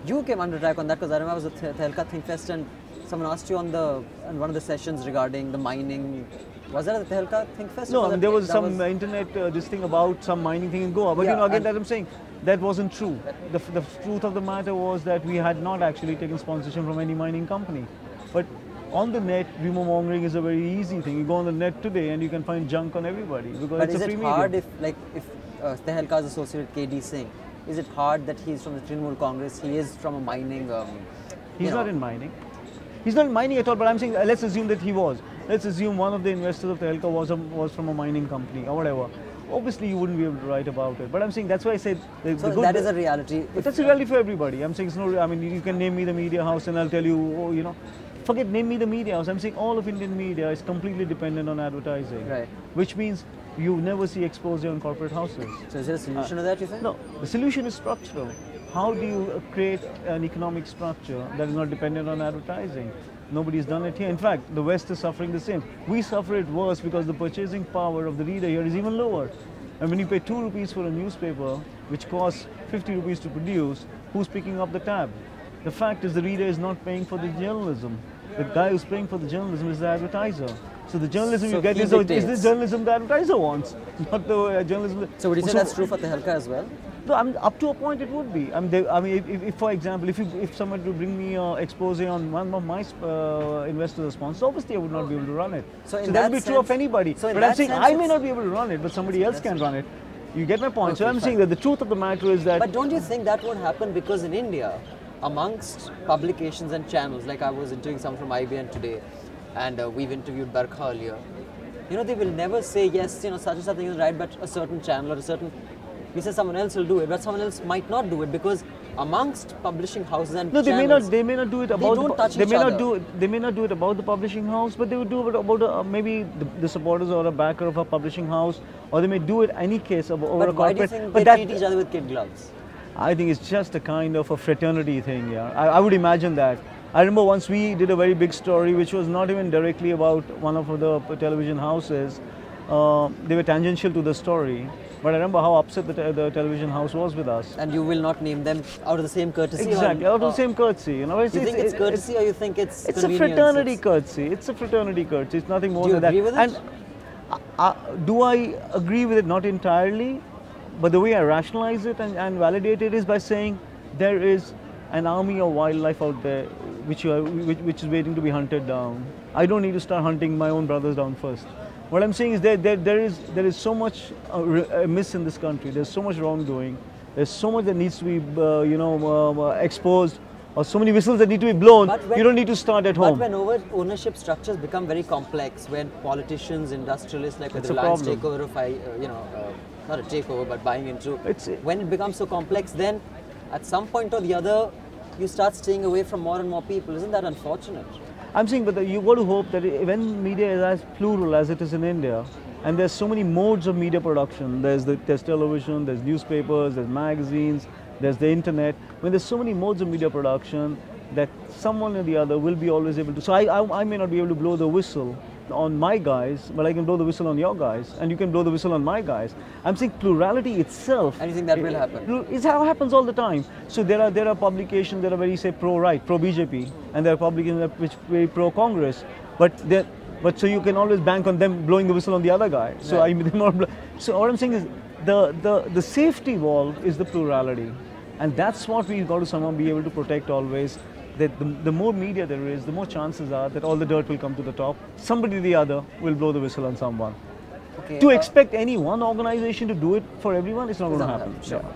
You came under attack on that because I remember I was at Tehelka Think Fest and someone asked you on one of the sessions regarding the mining. Was that at the Tehelka Think Fest? No, I mean, there was some internet this thing about some mining thing in Goa. But you know, again, that I'm saying, that wasn't true. The truth of the matter was that we had not actually taken sponsorship from any mining company. But on the net, rumor mongering is a very easy thing. You go on the net today and you can find junk on everybody because but it's a free medium. But is it hard medium. if Tehelka is associated with KD Singh? Is it hard that he's from the Trinamool Congress? He is from a mining. He's not in mining. He's not in mining at all. But I'm saying, let's assume that he was. Let's assume one of the investors of Tehelka was from a mining company or whatever. Obviously, you wouldn't be able to write about it. But I'm saying that's why I said that is a reality. But that's a reality for everybody. I'm saying it's no. I mean, you can name me the media house, and I'll tell you. Oh, you know, forget name me the media house. I'm saying all of Indian media is completely dependent on advertising. Right. Which means you never see exposure on corporate houses. So is there a solution to that, you think? No, the solution is structural. How do you create an economic structure that is not dependent on advertising? Nobody's done it here. In fact, the West is suffering the same. We suffer it worse because the purchasing power of the reader here is even lower. And when you pay 2 rupees for a newspaper, which costs 50 rupees to produce, who's picking up the tab? The fact is the reader is not paying for the journalism. The guy who's paying for the journalism is the advertiser. So the journalism you get is this journalism the advertiser wants, not the journalism. So would you say that's true for Tehelka as well? No, up to a point it would be. I mean, if for example, if someone would bring me an expose on one of my investors' sponsors, obviously I would not be able to run it. So that would be true of anybody. So but I'm saying I may not be able to run it, but somebody else can run it. You get my point. Okay, so I'm saying that the truth of the matter is that. But don't you think that would happen because in India, amongst publications and channels, like I was interviewing someone from IBN today, and we've interviewed Barkha earlier, you know, they will never say, yes, you know, such and something is right, but a certain channel or a certain, we say someone else will do it, but someone else might not do it because amongst publishing houses and channels, they may not do it about they may not do it about the publishing house, but they would do it about maybe the supporters or a backer of a publishing house, or they may do it any case over a corporate. Why do you think they treat each other with kid gloves? I think it's just a kind of a fraternity thing, yeah. I would imagine that. I remember once we did a very big story which was not even directly about one of the television houses. They were tangential to the story. But I remember how upset the television house was with us. And you will not name them out of the same courtesy? Exactly, out of the same courtesy. You know, you think it's courtesy or you think it's a fraternity courtesy. It's a fraternity courtesy. It's nothing more than that. Do you agree with it? And do I agree with it? Not entirely. But the way I rationalize it and validate it is by saying there is an army of wildlife out there which is waiting to be hunted down. I don't need to start hunting my own brothers down first. What I'm saying is there is so much amiss in this country. There's so much wrongdoing. There's so much that needs to be exposed, or so many whistles that need to be blown. You don't need to start at home. But when ownership structures become very complex, when politicians, industrialists like the Reliance takeover of not a takeover but buying into, when it becomes so complex, then at some point or the other you start staying away from more and more people. Isn't that unfortunate? I'm saying, but you got to hope that when media is as plural as it is in India, and there's so many modes of media production, there's television, there's newspapers, there's magazines, there's the internet. When there's so many modes of media production, that someone or the other will be always able to. So I may not be able to blow the whistle on my guys, but I can blow the whistle on your guys, and you can blow the whistle on my guys. I'm saying plurality itself. And you think that will happen? It's how it happens all the time. So there are publications that are very, say, pro-right, pro-BJP, and there are publications that which are very pro-Congress. But so you can always bank on them blowing the whistle on the other guy. So right. So what I'm saying is the safety valve is the plurality, and that's what we've got to somehow be able to protect always. That the more media there is, the more chances are that all the dirt will come to the top. Somebody or the other will blow the whistle on someone. Okay, to expect any one organization to do it for everyone, it's not going to happen. Sure. Yeah.